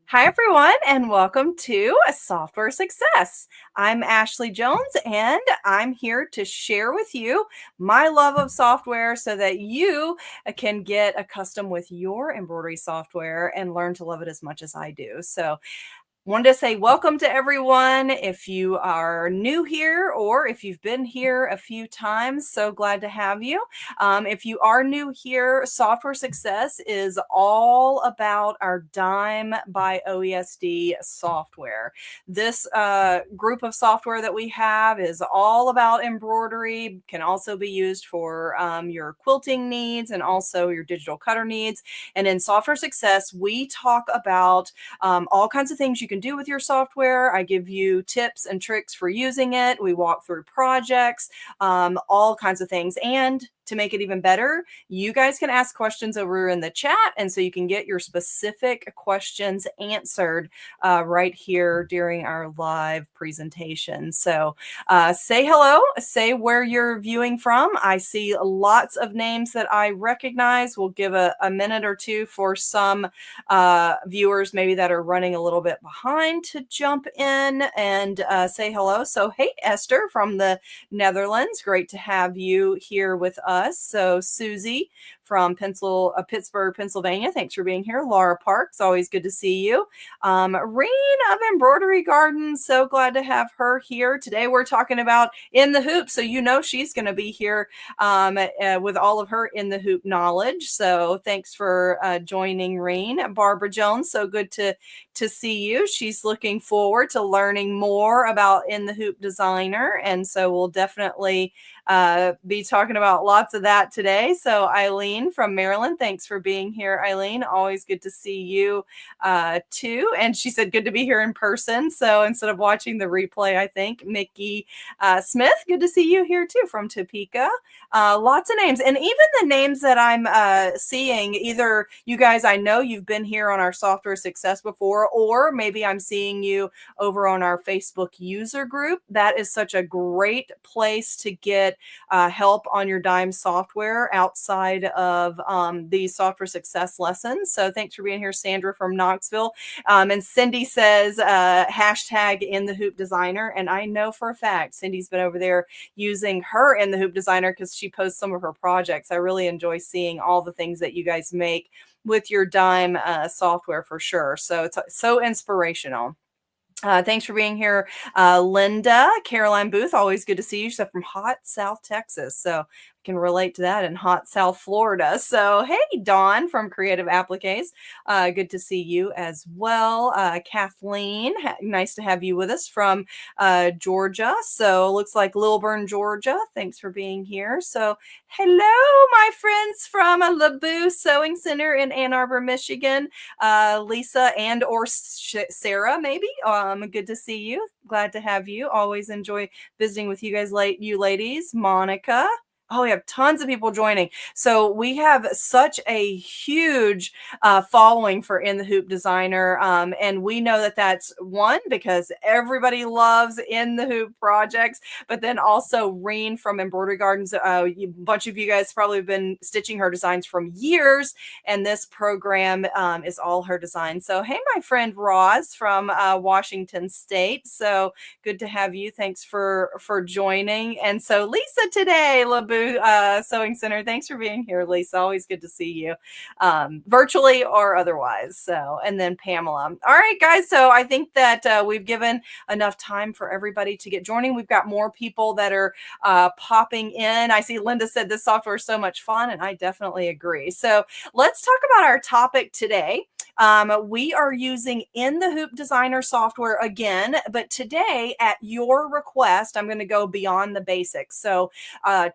Hi, everyone, and welcome to Software Success. I'm Ashley Jones, and I'm here to share with you my love of software so that you can get accustomed with your embroidery software and learn to love it as much as I do. So, wanted to say welcome to everyone. If you are new here or if you've been here a few times, so glad to have you. If you are new here, Software Success is all about our Dime by OESD software. This group of software that we have is all about embroidery, can also be used for your quilting needs and also your digital cutter needs. And in Software Success, we talk about all kinds of things you can do with your software. I give you tips and tricks for using it. We walk through projects, all kinds of things. And to make it even better, you guys can ask questions over in the chat. And so you can get your specific questions answered right here during our live presentation. So say hello, say where you're viewing from. I see lots of names that I recognize. We'll give a minute or two for some viewers maybe that are running a little bit behind to jump in and say hello. So, hey, Esther from the Netherlands, great to have you here with us. So, Susie from Pittsburgh, Pennsylvania, thanks for being here. Laura Parks, always good to see you. Reen of Embroidery Garden, so glad to have her here. Today we're talking about In the Hoop, so you know she's going to be here with all of her In the Hoop knowledge. So thanks for joining, Reen. Barbara Jones, so good to see you. She's looking forward to learning more about In the Hoop Designer, and so we'll definitely be talking about lots of that today. So Eileen from Maryland, thanks for being here, Eileen. Always good to see you too. And she said, good to be here in person. So instead of watching the replay, I think Mickey Smith, good to see you here too from Topeka. Lots of names. And even the names that I'm seeing, either you guys, I know you've been here on our Software Success before, or maybe I'm seeing you over on our Facebook user group. That is such a great place to get help on your Dime software outside of the Software Success lessons. So thanks for being here, Sandra from Knoxville. And Cindy says, hashtag In the Hoop Designer. And I know for a fact Cindy's been over there using her In the Hoop Designer because she posts some of her projects. I really enjoy seeing all the things that you guys make with your Dime software for sure. So it's so inspirational. Thanks for being here, Linda. Caroline Booth, always good to see you. She's from hot South Texas, so I can relate to that in hot South Florida. So, hey, Dawn from Creative Appliques, good to see you as well. Kathleen, nice to have you with us from Georgia. So, looks like Lilburn, Georgia. Thanks for being here. So, hello, my friends from LaBoo Sewing Center in Ann Arbor, Michigan. Lisa and or Sarah, maybe. Good to see you. Glad to have you. Always enjoy visiting with you guys, you ladies. Monica. Oh, we have tons of people joining. So we have such a huge following for In the Hoop Designer. And we know that that's one, because everybody loves In the Hoop projects, but then also Reen from Embroidery Gardens. A bunch of you guys probably have been stitching her designs from years, and this program is all her design. So, hey, my friend Roz from Washington State. So good to have you. Thanks for joining. And so Lisa today, LaBoo Sewing Center. Thanks for being here, Lisa. Always good to see you, virtually or otherwise. So, and then Pamela. All right, guys. So I think that we've given enough time for everybody to get joining. We've got more people that are popping in. I see Linda said this software is so much fun, and I definitely agree. So let's talk about our topic today. We are using In the Hoop Designer software again, but today at your request, I'm going to go beyond the basics. So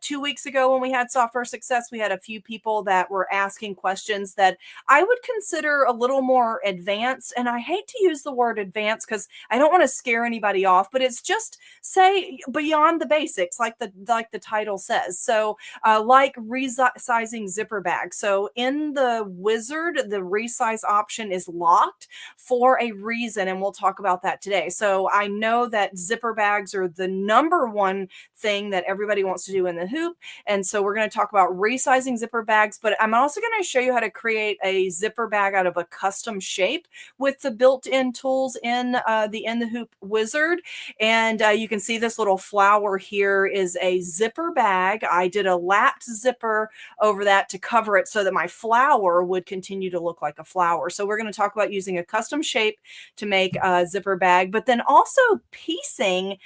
2 weeks ago when we had Software Success, we had a few people that were asking questions that I would consider a little more advanced. And I hate to use the word advanced because I don't want to scare anybody off, but it's just say beyond the basics, like the title says. So like resizing zipper bags. So in the wizard, the resize option option is locked for a reason, and we'll talk about that today. So I know that zipper bags are the number one thing that everybody wants to do in the hoop, and so we're going to talk about resizing zipper bags, but I'm also going to show you how to create a zipper bag out of a custom shape with the built-in tools in the Hoop Wizard. And you can see this little flower here is a zipper bag. I did a lapped zipper over that to cover it so that my flower would continue to look like a flower. So we're going to talk about using a custom shape to make a zipper bag, but then also piecing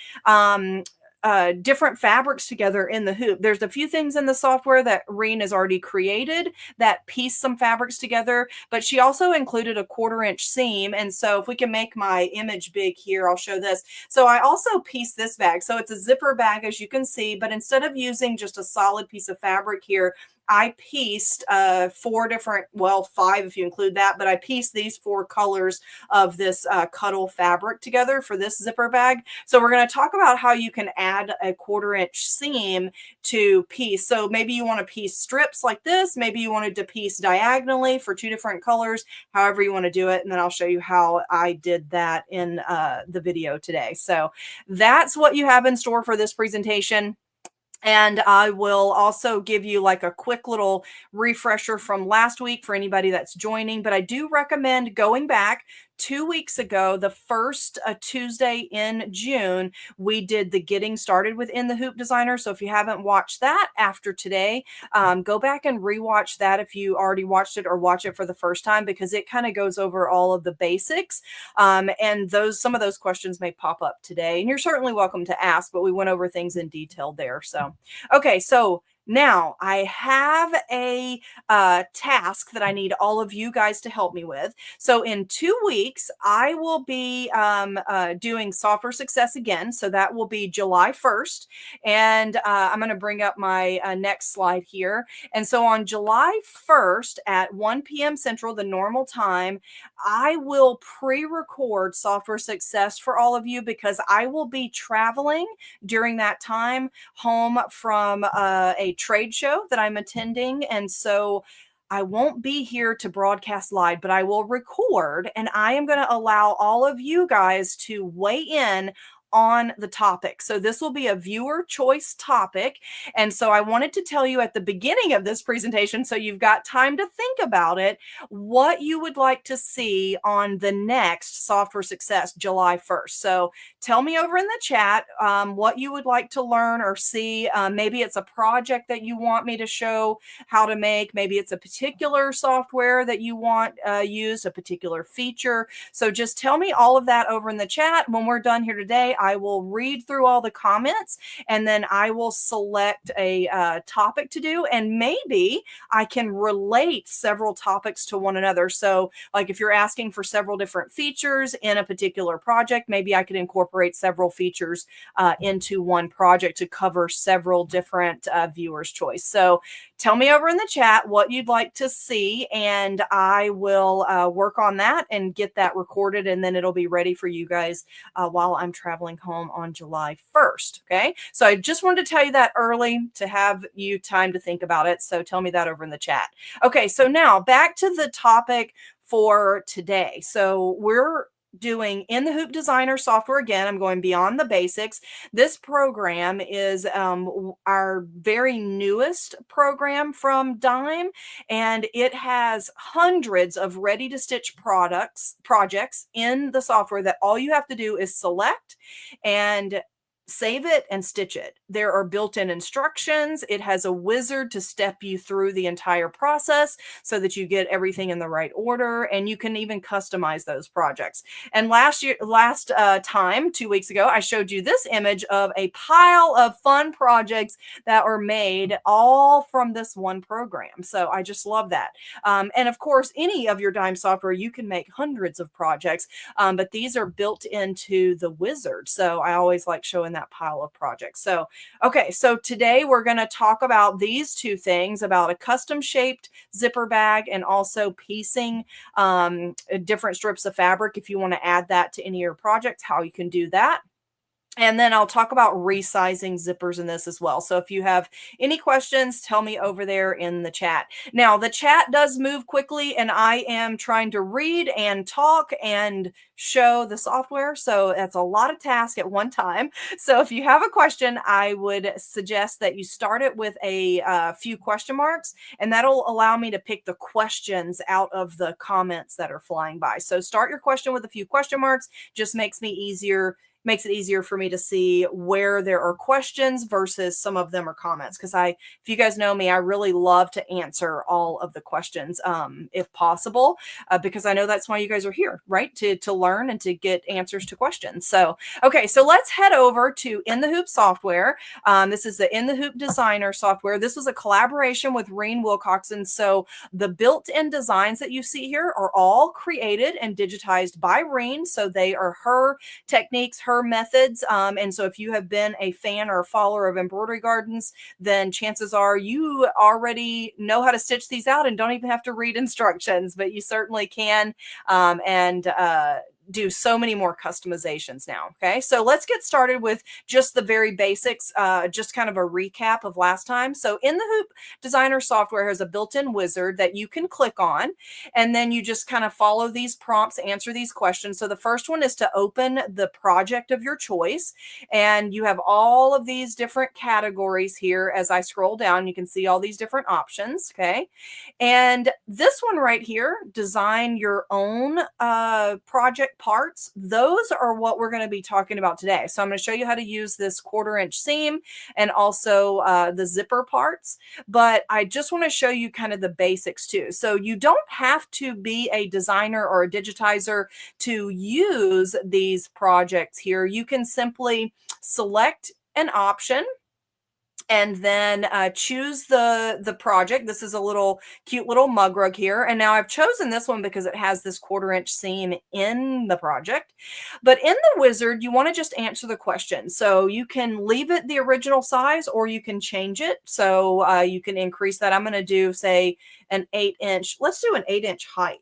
different fabrics together in the hoop. There's a few things in the software that Reen has already created that piece some fabrics together, but she also included a 1/4-inch seam. And so if we can make my image big here, I'll show this. So I also pieced this bag. So it's a zipper bag, as you can see, but instead of using just a solid piece of fabric here, I pieced 4 different, well, 5 if you include that, but I pieced these 4 colors of this cuddle fabric together for this zipper bag. So we're going to talk about how you can add a 1/4-inch seam to piece. So maybe you want to piece strips like this. Maybe you wanted to piece diagonally for 2 different colors, however you want to do it. And then I'll show you how I did that in the video today. So that's what you have in store for this presentation. And I will also give you like a quick little refresher from last week for anybody that's joining. But I do recommend going back 2 weeks ago, the first Tuesday in June, we did the Getting Started with In the Hoop Designer. So if you haven't watched that after today, go back and rewatch that if you already watched it, or watch it for the first time, because it kind of goes over all of the basics. And some of those questions may pop up today, and you're certainly welcome to ask, but we went over things in detail there. So, okay, so now I have a task that I need all of you guys to help me with. So in 2 weeks, I will be doing Software Success again. So that will be July 1st. And I'm going to bring up my next slide here. And so on July 1st at 1 p.m. Central, the normal time, I will pre-record Software Success for all of you, because I will be traveling during that time home from a trade show that I'm attending. And so I won't be here to broadcast live, but I will record, and I am going to allow all of you guys to weigh in on the topic. So this will be a viewer choice topic. And so I wanted to tell you at the beginning of this presentation, so you've got time to think about it, what you would like to see on the next Software Success July 1st. So tell me over in the chat what you would like to learn or see. Maybe it's a project that you want me to show how to make. Maybe it's a particular software that you want used, a particular feature. So just tell me all of that over in the chat. When we're done here today, I will read through all the comments, and then I will select a topic to do. And maybe I can relate several topics to one another. So like if you're asking for several different features in a particular project, maybe I could incorporate several features into one project to cover several different viewers' choice. So tell me over in the chat what you'd like to see, and I will work on that and get that recorded, and then it'll be ready for you guys while I'm traveling home on July 1st. Okay, so I just wanted to tell you that early to have you time to think about it. So tell me that over in the chat. Okay, so now back to the topic for today. So we're doing In the Hoop Designer software again. I'm going beyond the basics. This program is our very newest program from Dime, and it has hundreds of ready to stitch projects in the software that all you have to do is select and save it and stitch it. There are built-in instructions. It has a wizard to step you through the entire process so that you get everything in the right order, and you can even customize those projects. And last time, 2 weeks ago, I showed you this image of a pile of fun projects that are made all from this one program. So I just love that. And of course, any of your Dime software, you can make hundreds of projects, but these are built into the wizard. So I always like showing that pile of projects. So, okay, so today we're going to talk about these two things, about a custom shaped zipper bag and also piecing different strips of fabric. If you want to add that to any of your projects, how you can do that. And then I'll talk about resizing zippers in this as well. So if you have any questions, tell me over there in the chat. Now, the chat does move quickly, and I am trying to read and talk and show the software. So that's a lot of tasks at one time. So if you have a question, I would suggest that you start it with a few question marks, and that'll allow me to pick the questions out of the comments that are flying by. So start your question with a few question marks, just makes it easier for me to see where there are questions versus some of them are comments. Because if you guys know me, I really love to answer all of the questions, if possible, because I know that's why you guys are here, right? To learn and to get answers to questions. So, okay, so let's head over to In the Hoop software. This is the In the Hoop Designer software. This was a collaboration with Reen Wilcoxon. So the built-in designs that you see here are all created and digitized by Reen. So they are her techniques, her methods. And so if you have been a fan or a follower of Embroidery Gardens, then chances are you already know how to stitch these out and don't even have to read instructions, but you certainly can. And do so many more customizations now. Okay, so let's get started with just the very basics, just kind of a recap of last time. So In the Hoop Designer software has a built-in wizard that you can click on, and then you just kind of follow these prompts, answer these questions. So the first one is to open the project of your choice, and you have all of these different categories here. As I scroll down, you can see all these different options. Okay, and this one right here, design your own project parts. Those are what we're going to be talking about today. So I'm going to show you how to use this 1/4-inch seam and also the zipper parts. But I just want to show you kind of the basics too. So you don't have to be a designer or a digitizer to use these projects here. You can simply select an option and then choose the project. This is a little cute little mug rug here. And now I've chosen this one because it has this 1/4-inch seam in the project. But in the wizard, you want to just answer the question. So you can leave it the original size or you can change it. So you can increase that. I'm going to do, say, an 8-inch. Let's do an 8-inch height.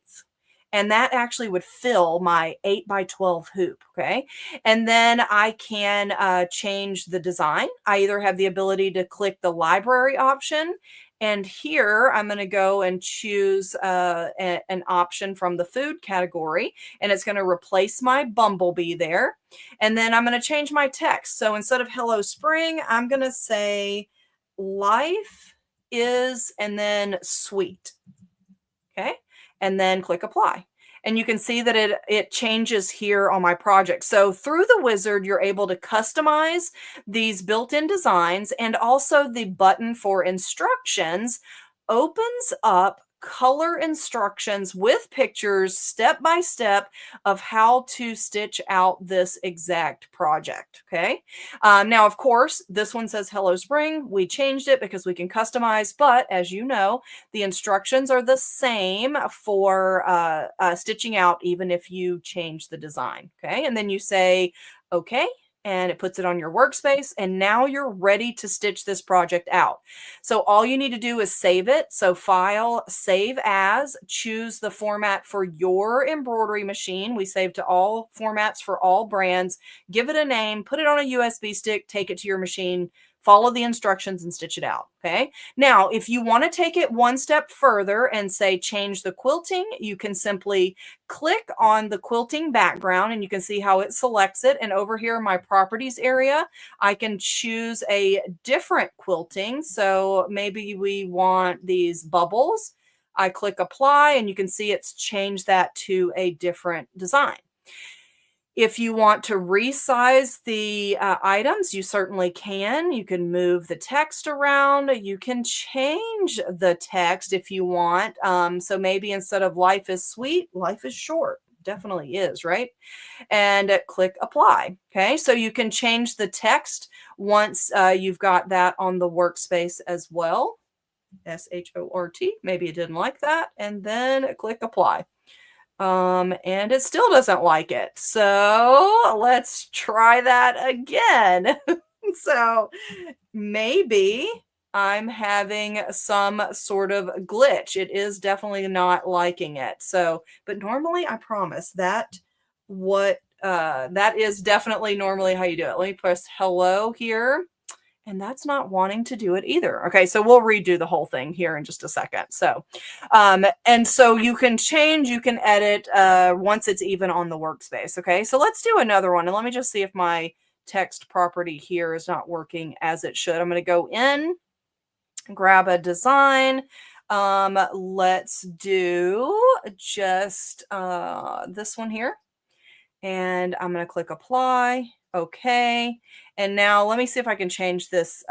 And that actually would fill my 8x12 hoop. Okay. And then I can change the design. I either have the ability to click the library option, and here I'm going to go and choose an option from the food category, and it's going to replace my bumblebee there. And then I'm going to change my text. So instead of Hello Spring, I'm going to say life is, and then sweet. Okay. And then click apply. And you can see that it changes here on my project. So through the wizard, you're able to customize these built-in designs, and also the button for instructions opens up color instructions with pictures step by step of how to stitch out this exact project. Okay. Now, of course, this one says Hello Spring. We changed it because we can customize, but as you know, the instructions are the same for stitching out, even if you change the design. Okay. And then you say, okay, and it puts it on your workspace. And now you're ready to stitch this project out. So all you need to do is save it. So File, Save As, choose the format for your embroidery machine. We save to all formats for all brands. Give it a name, put it on a USB stick, take it to your machine, follow the instructions and stitch it out. Okay. Now, if you want to take it one step further and say change the quilting, you can simply click on the quilting background and you can see how it selects it. And over here in my properties area, I can choose a different quilting. So maybe we want these bubbles. I click apply and you can see it's changed that to a different design. If you want to resize the items, you certainly can. You can move the text around. You can change the text if you want. So maybe instead of life is sweet, life is short. Definitely is, right? And click apply. Okay, so you can change the text once you've got that on the workspace as well. SHORT. Maybe it didn't like that. And then click apply. And it still doesn't like it. So let's try that again. So maybe I'm having some sort of glitch. It is definitely not liking it. So, but normally I promise that what that is definitely normally how you do it. Let me press hello here. And that's not wanting to do it either. Okay, so we'll redo the whole thing here in just a second. So, and so you can change, you can edit once it's even on the workspace. Okay, so let's do another one. And let me just see if my text property here is not working as it should. I'm going to go in, grab a design. Let's do just this one here. And I'm going to click apply. Okay. And now let me see if I can change this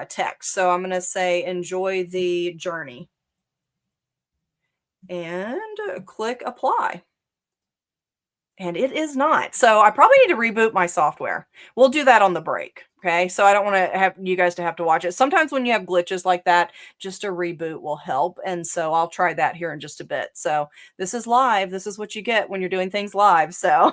text. So I'm going to say enjoy the journey and click apply. And it is not. So I probably need to reboot my software. We'll do that on the break. Okay. So I don't want to have you guys to have to watch it. Sometimes when you have glitches like that, just a reboot will help. And so I'll try that here in just a bit. So this is live. This is what you get when you're doing things live. So,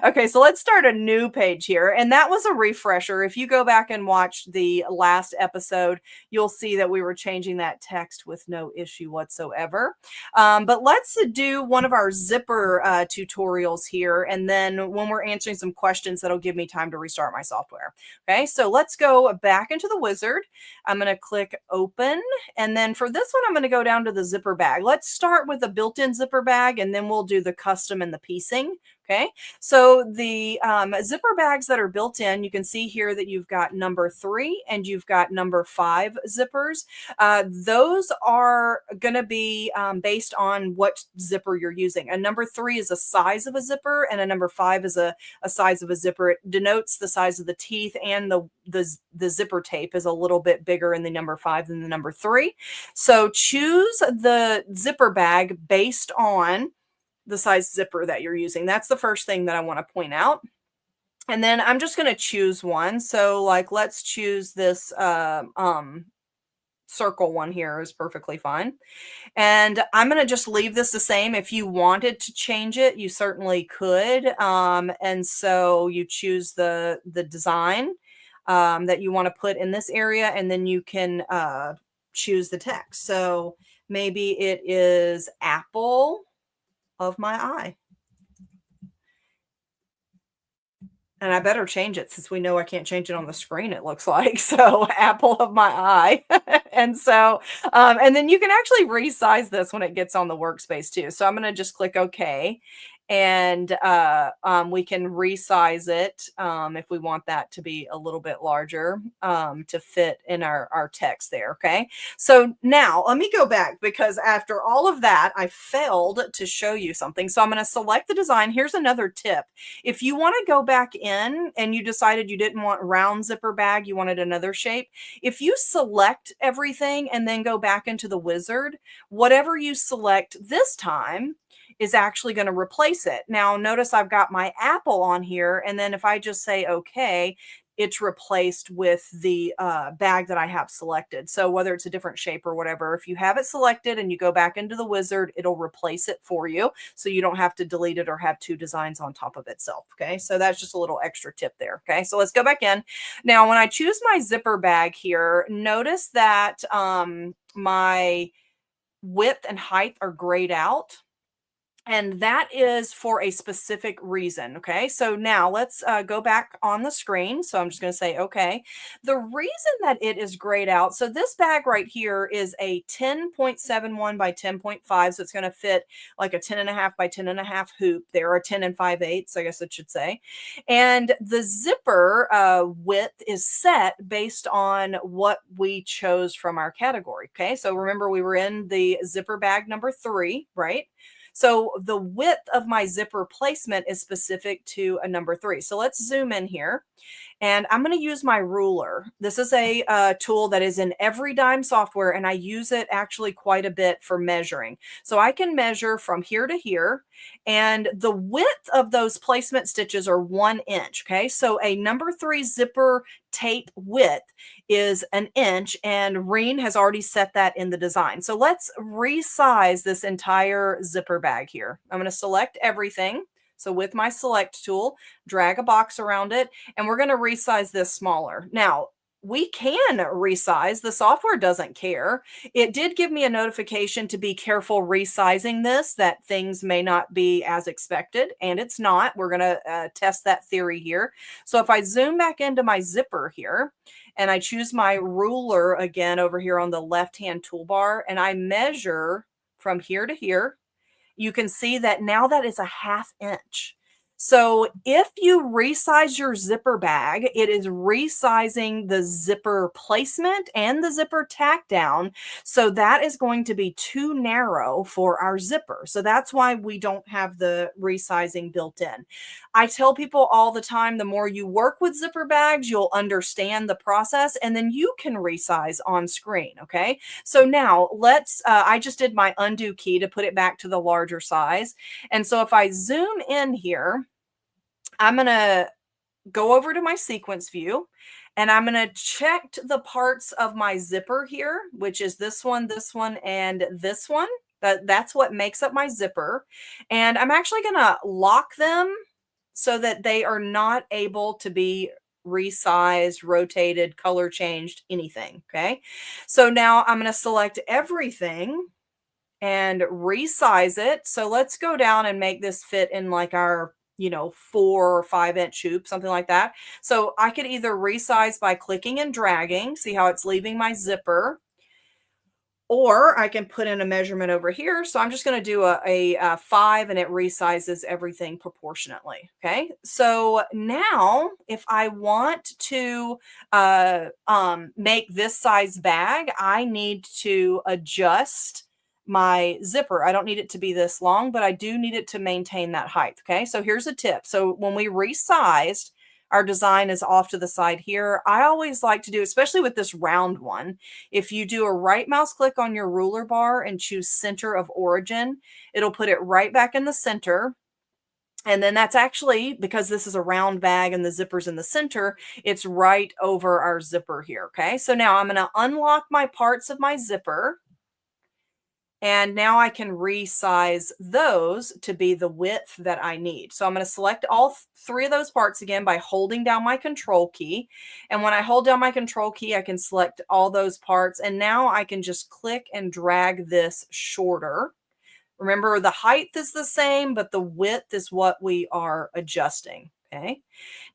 okay. So let's start a new page here. And that was a refresher. If you go back and watch the last episode, you'll see that we were changing that text with no issue whatsoever. But let's do one of our zipper tutorials here. And then when we're answering some questions, that'll give me time to restart my software. Okay, so let's go back into the wizard. I'm going to click open. And then for this one, I'm going to go down to the zipper bag. Let's start with a built-in zipper bag, and then we'll do the custom and the piecing. Okay, so the zipper bags that are built in, you can see here that you've got number 3 and you've got number 5 zippers. Those are going to be based on what zipper you're using. A number 3 is a size of a zipper, and a number 5 is a size of a zipper. It denotes the size of the teeth, and the zipper tape is a little bit bigger in the number 5 than the number 3. So choose the zipper bag based on the size zipper that you're using. That's the first thing that I want to point out. And then I'm just going to choose one. So like, let's choose this circle one here is perfectly fine. And I'm going to just leave this the same. If you wanted to change it, you certainly could. And so you choose the design that you want to put in this area, and then you can choose the text. So maybe it is apple of my eye. And I better change it since we know I can't change it on the screen, it looks like. So apple of my eye. And so, and then you can actually resize this when it gets on the workspace too. So I'm going to just click OK. And we can resize it if we want that to be a little bit larger to fit in our text there. Okay. So now let me go back, because after all of that, I failed to show you something. So I'm going to select the design. Here's another tip. If you want to go back in and you decided you didn't want round zipper bag, you wanted another shape. If you select everything and then go back into the wizard, whatever you select this time is actually going to replace it. Now, notice I've got my apple on here. And then if I just say, okay, it's replaced with the bag that I have selected. So whether it's a different shape or whatever, if you have it selected and you go back into the wizard, it'll replace it for you. So you don't have to delete it or have two designs on top of itself. Okay. So that's just a little extra tip there. Okay. So let's go back in. Now, when I choose my zipper bag here, notice that my width and height are grayed out. And that is for a specific reason. Okay. So now let's go back on the screen. So I'm just going to say, okay, the reason that it is grayed out. So this bag right here is a 10.71 by 10.5. So it's going to fit like a 10.5 by 10.5 hoop. There are 10 and 5/8, I guess it should say. And the zipper width is set based on what we chose from our category. Okay. So remember, we were in the zipper bag number 3, right? So the width of my zipper placement is specific to a number 3. So let's zoom in here. And I'm going to use my ruler. This is a tool that is in every Dime software, and I use it actually quite a bit for measuring. So I can measure from here to here, and the width of those placement stitches are 1 inch. Okay, so a number 3 zipper tape width is 1 inch, and Reen has already set that in the design. So let's resize this entire zipper bag here. I'm going to select everything. So with my select tool, drag a box around it, and we're going to resize this smaller. Now, we can resize. The software doesn't care. It did give me a notification to be careful resizing this, that things may not be as expected, and it's not. We're going to test that theory here. So if I zoom back into my zipper here and I choose my ruler again over here on the left-hand toolbar and I measure from here to here, you can see that now that is a 1/2 inch. So if you resize your zipper bag, it is resizing the zipper placement and the zipper tack down. So that is going to be too narrow for our zipper. So that's why we don't have the resizing built in. I tell people all the time, the more you work with zipper bags, you'll understand the process and then you can resize on screen. Okay. So now I just did my undo key to put it back to the larger size. And so if I zoom in here, I'm going to go over to my sequence view and I'm going to check the parts of my zipper here, which is this one, and this one. That's what makes up my zipper. And I'm actually going to lock them so that they are not able to be resized, rotated, color changed, anything. Okay. So now I'm going to select everything and resize it. So let's go down and make this fit in like our 4 or 5 inch hoop, something like that. So I could either resize by clicking and dragging, see how it's leaving my zipper, or I can put in a measurement over here. So I'm just going to do a 5 and it resizes everything proportionately. Okay. So now if I want to make this size bag, I need to adjust my zipper. I don't need it to be this long, but I do need it to maintain that height. Okay. So here's a tip. So when we resized, our design is off to the side here. I always like to do, especially with this round one, if you do a right mouse click on your ruler bar and choose center of origin, it'll put it right back in the center. And then that's actually, because this is a round bag and the zipper's in the center, it's right over our zipper here. Okay. So now I'm going to unlock my parts of my zipper. And now I can resize those to be the width that I need. So I'm going to select all 3 of those parts again by holding down my control key. And when I hold down my control key, I can select all those parts. And now I can just click and drag this shorter. Remember, the height is the same, but the width is what we are adjusting. Okay.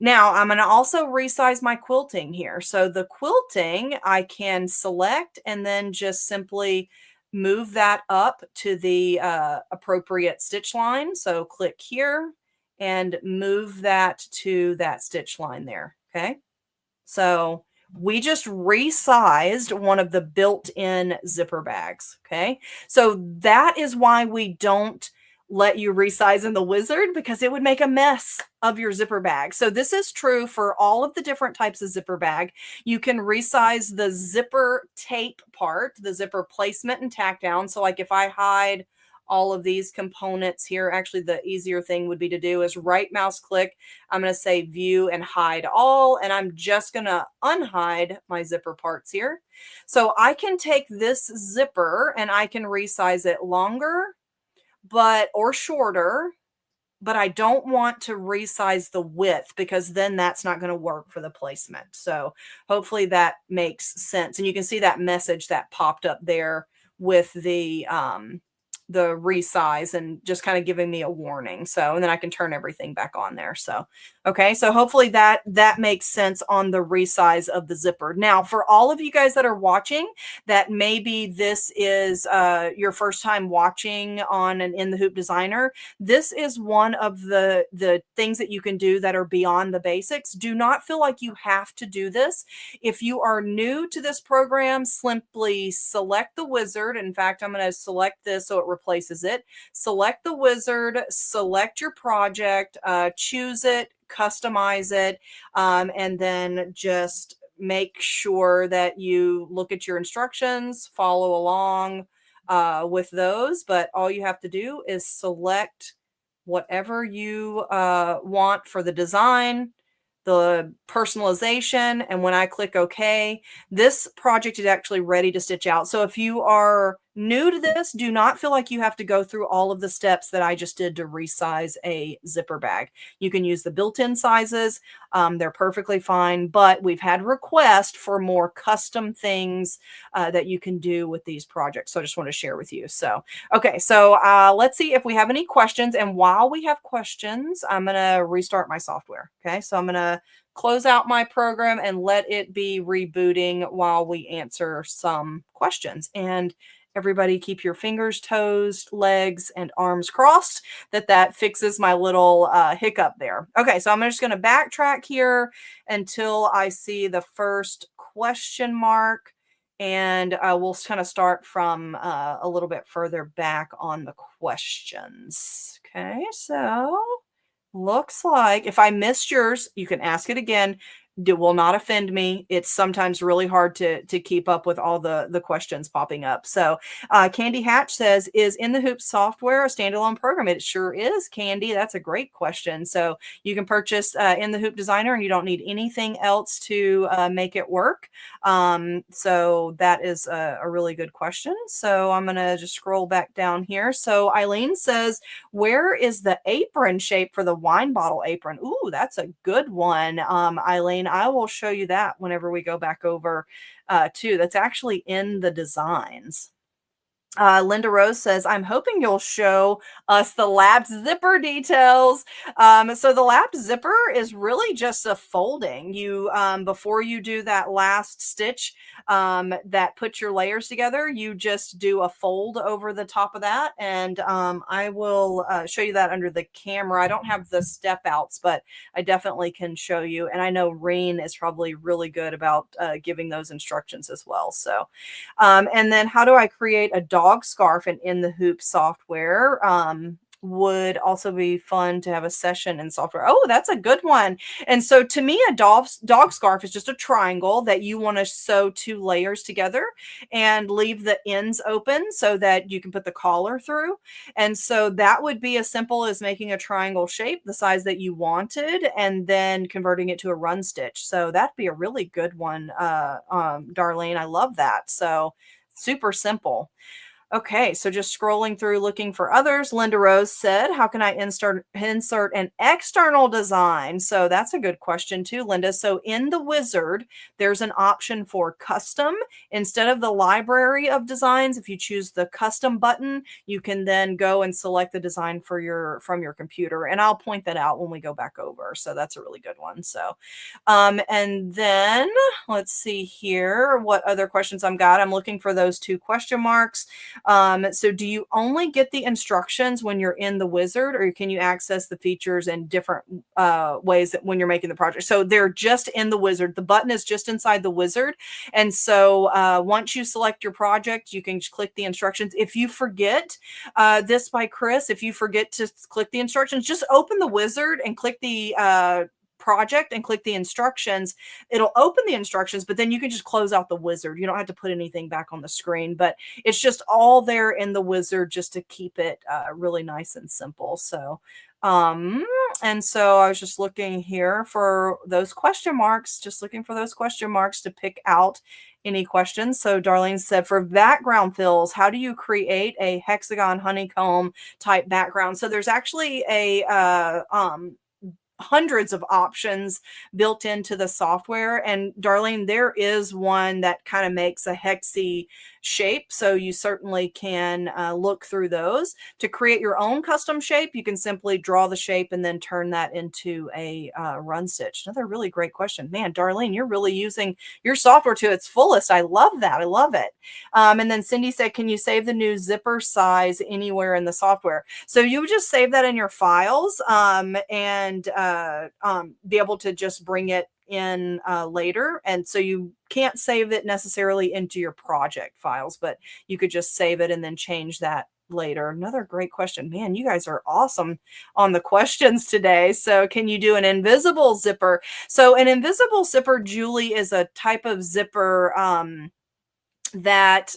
Now I'm going to also resize my quilting here. So the quilting I can select and then just simply move that up to the appropriate stitch line. So click here and move that to that stitch line there. Okay. So we just resized one of the built-in zipper bags. Okay. So that is why we don't let you resize in the wizard, because it would make a mess of your zipper bag. So this is true for all of the different types of zipper bag. You can resize the zipper tape part, the zipper placement and tack down. So like if I hide all of these components here, actually the easier thing would be to do is right mouse click. I'm going to say view and hide all, and I'm just going to unhide my zipper parts here. So I can take this zipper and I can resize it longer, or shorter, but I don't want to resize the width because then that's not going to work for the placement. So hopefully that makes sense. And you can see that message that popped up there with the resize and just kind of giving me a warning. So, and then I can turn everything back on there. So, okay. So hopefully that makes sense on the resize of the zipper. Now, for all of you guys that are watching, that maybe this is your first time watching on an In the Hoop Designer, this is one of the things that you can do that are beyond the basics. Do not feel like you have to do this. If you are new to this program, simply select the wizard. In fact, I'm going to select this so it replaces it. Select the wizard, select your project, choose it, customize it, and then just make sure that you look at your instructions, follow along with those. But all you have to do is select whatever you want for the design, the personalization, and when I click OK, this project is actually ready to stitch out. So if you are new to this, do not feel like you have to go through all of the steps that I just did to resize a zipper bag. You can use the built-in sizes. They're perfectly fine, but we've had requests for more custom things that you can do with these projects. So I just want to share with you. So, okay, so let's see if we have any questions. And while we have questions, I'm going to restart my software. Okay, so I'm going to close out my program and let it be rebooting while we answer some questions. And everybody keep your fingers, toes, legs, and arms crossed that fixes my little hiccup there. Okay, so I'm just going to backtrack here until I see the first question mark. And we'll kind of start from a little bit further back on the questions. Okay, so looks like if I missed yours, you can ask it again. It will not offend me. It's sometimes really hard to keep up with all the questions popping up. So Candy Hatch says, is In the Hoop software a standalone program? It sure is, Candy. That's a great question. So you can purchase In the Hoop Designer and you don't need anything else to make it work. So that is a really good question. So I'm going to just scroll back down here. So Eileen says, where is the apron shape for the wine bottle apron? Ooh, that's a good one, Eileen. I will show you that whenever we go back over too. That's actually in the designs. Linda Rose says, I'm hoping you'll show us the lapped zipper details. So the lapped zipper is really just a folding. You, before you do that last stitch that puts your layers together, you just do a fold over the top of that. And I will show you that under the camera. I don't have the step outs, but I definitely can show you. And I know Reen is probably really good about giving those instructions as well. So, and then how do I create a dog scarf in the Hoop software? Would also be fun to have a session in software. Oh, that's a good one. And so to me, a dog scarf is just a triangle that you want to sew 2 layers together and leave the ends open so that you can put the collar through. And so that would be as simple as making a triangle shape, the size that you wanted, and then converting it to a run stitch. So that'd be a really good one, Darlene. I love that. So super simple. Okay, so just scrolling through looking for others. Linda Rose said, how can I insert an external design? So that's a good question too, Linda. So in the wizard, there's an option for custom. Instead of the library of designs, if you choose the custom button, you can then go and select the design from your computer. And I'll point that out when we go back over. So that's a really good one. So and then let's see here what other questions I've got. I'm looking for those 2 question marks. So do you only get the instructions when you're in the wizard, or can you access the features in different ways that when you're making the project? So they're just in the wizard. The button is just inside the wizard. And so once you select your project, you can just click the instructions. If you forget this by Chris, if you forget to click the instructions, just open the wizard and click the project and click the instructions. It'll open the instructions, but then you can just close out the wizard. You don't have to put anything back on the screen, but it's just all there in the wizard just to keep it really nice and simple. So and so I was just looking here for those question marks, just looking for those question marks to pick out any questions. So Darlene said, for background fills, how do you create a hexagon honeycomb type background? So there's actually a hundreds of options built into the software. And Darlene, there is one that kind of makes a hexy shape. So you certainly can look through those. To create your own custom shape, you can simply draw the shape and then turn that into a run stitch. Another really great question. Man, Darlene, you're really using your software to its fullest. I love that. I love it. And then Cindy said, can you save the new zipper size anywhere in the software? So you would just save that in your files and be able to just bring it in later. And so you can't save it necessarily into your project files, but you could just save it and then change that later. Another great question. Man, you guys are awesome on the questions today. So can you do an invisible zipper? So an invisible zipper, Julie, is a type of zipper that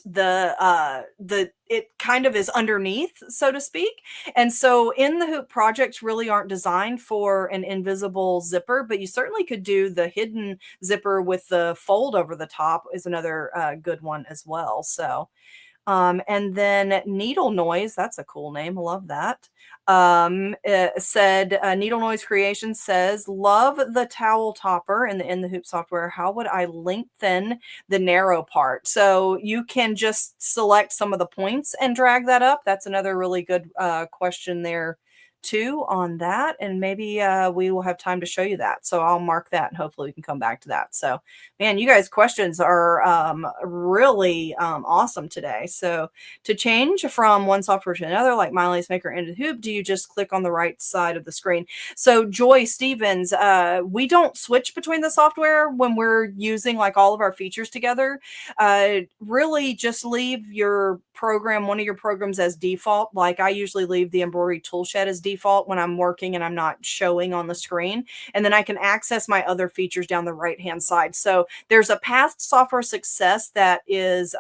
it kind of is underneath, so to speak. And so in the Hoop projects really aren't designed for an invisible zipper, but you certainly could do the hidden zipper with the fold over the top is another good one as well. So And then Needle Noise, that's a cool name. I love that. Said Needle Noise Creation says, love the towel topper in the Hoop software. How would I lengthen the narrow part? So you can just select some of the points and drag that up. That's another really good question there too on that, and maybe we will have time to show you that, so I'll mark that and hopefully we can come back to that. So man, you guys questions are really awesome today. So to change from one software to another, like My Lace Maker into Hoop, do you just click on the right side of the screen? So Joy Stevens, we don't switch between the software when we're using like all of our features together. Really just leave your program, one of your programs as default. Like I usually leave the embroidery tool shed as default when I'm working and I'm not showing on the screen. And then I can access my other features down the right hand side. So there's a past software success that is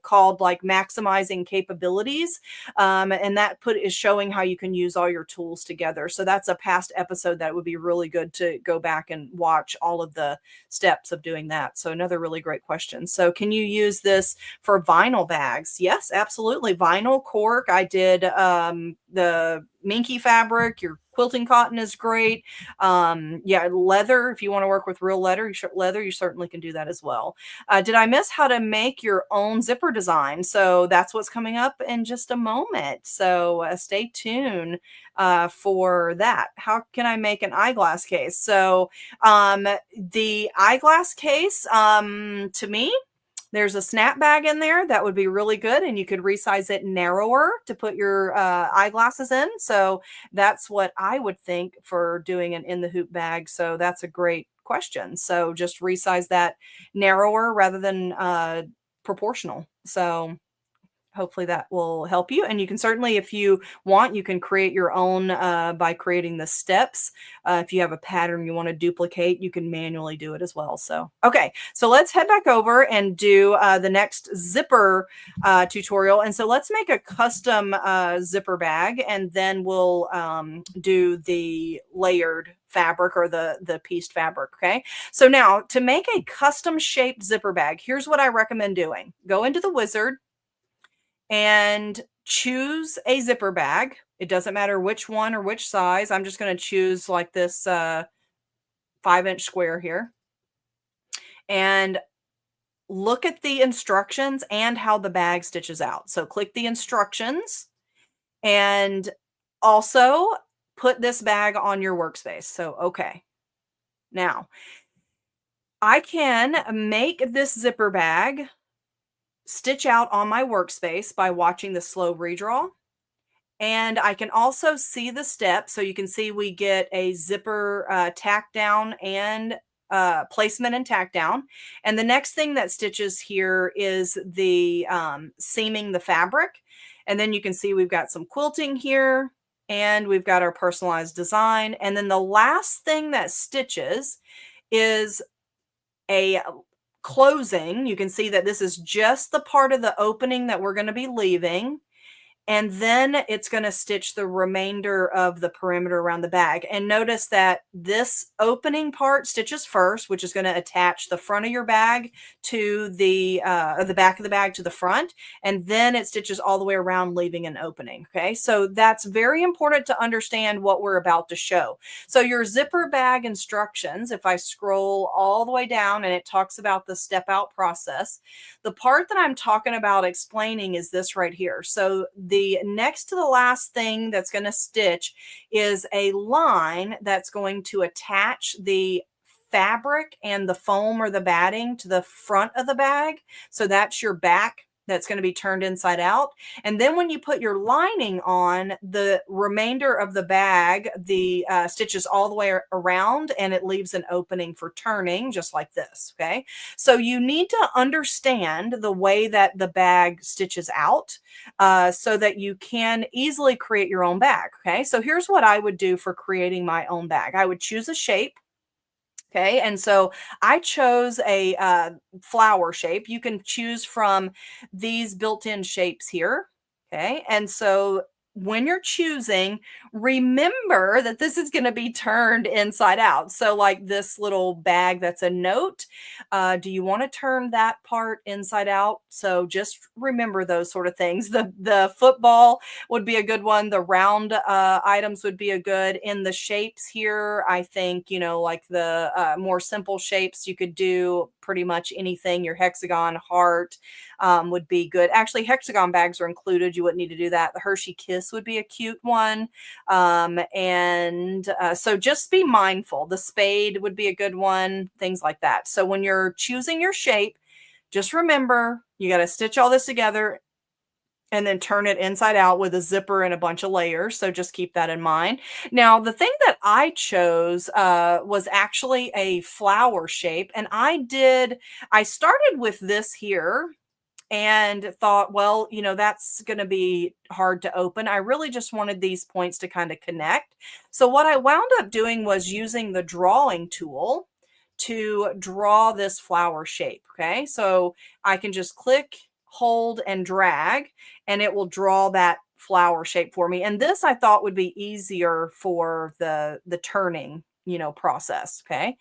called like maximizing capabilities. And that is showing how you can use all your tools together. So that's a past episode that would be really good to go back and watch all of the steps of doing that. So another really great question. So can you use this for vinyl bags? Yes, absolutely. Vinyl, cork. I did the minky fabric. Your quilting cotton is great. Yeah, leather. If you want to work with real leather, you certainly can do that as well. Did I miss how to make your own zipper design? So that's what's coming up in just a moment. So stay tuned for that. How can I make an eyeglass case? So the eyeglass case, to me, there's a snap bag in there that would be really good, and you could resize it narrower to put your eyeglasses in. So that's what I would think for doing an in the hoop bag. So that's a great question. So just resize that narrower rather than proportional. So hopefully that will help you. And you can certainly, if you want, you can create your own by creating the steps. If you have a pattern you want to duplicate, you can manually do it as well. So, okay, so let's head back over and do the next zipper tutorial. And so let's make a custom zipper bag, and then we'll do the layered fabric or the pieced fabric. Okay, so now to make a custom shaped zipper bag, here's what I recommend doing. Go into the wizard and choose a zipper bag. It doesn't matter which one or which size. I'm just going to choose like this 5-inch square here. And look at the instructions and how the bag stitches out. So click the instructions and also put this bag on your workspace. So, okay. Now, I can make this zipper bag stitch out on my workspace by watching the slow redraw. And I can also see the steps. So you can see we get a zipper tack down and placement and tack down. And the next thing that stitches here is the seaming the fabric. And then you can see we've got some quilting here, and we've got our personalized design. And then the last thing that stitches is a closing. You can see that this is just the part of the opening that we're going to be leaving. And then it's going to stitch the remainder of the perimeter around the bag. And notice that this opening part stitches first, which is going to attach the front of your bag to the back of the bag to the front. And then it stitches all the way around, leaving an opening. Okay, so that's very important to understand what we're about to show. So your zipper bag instructions, if I scroll all the way down and it talks about the step out process, the part that I'm talking about explaining is this right here. So the next to the last thing that's going to stitch is a line that's going to attach the fabric and the foam or the batting to the front of the bag. So that's your back that's going to be turned inside out. And then when you put your lining on, the remainder of the bag, the stitches all the way around, and it leaves an opening for turning, just like this. Okay, so you need to understand the way that the bag stitches out so that you can easily create your own bag. Okay, so here's what I would do for creating my own bag. I would choose a shape. Okay, and so I chose a flower shape. You can choose from these built-in shapes here. Okay, and so when you're choosing, remember that this is going to be turned inside out. So, like this little bag that's a note, do you want to turn that part inside out? So, just remember those sort of things. The football would be a good one. The round items would be a good. In the shapes here, I think like the more simple shapes, you could do pretty much anything. Your hexagon, heart, would be good. Actually, hexagon bags are included. You wouldn't need to do that. The Hershey Kiss would be a cute one. So just be mindful. The spade would be a good one, things like that. So when you're choosing your shape, just remember you got to stitch all this together and then turn it inside out with a zipper and a bunch of layers. So just keep that in mind. Now, the thing that I chose was actually a flower shape. And I started with this here and thought, well, that's going to be hard to open. I really just wanted these points to kind of connect. So what I wound up doing was using the drawing tool to draw this flower shape. Okay. So I can just click, hold, and drag, and it will draw that flower shape for me. And this I thought would be easier for the turning, process. Okay.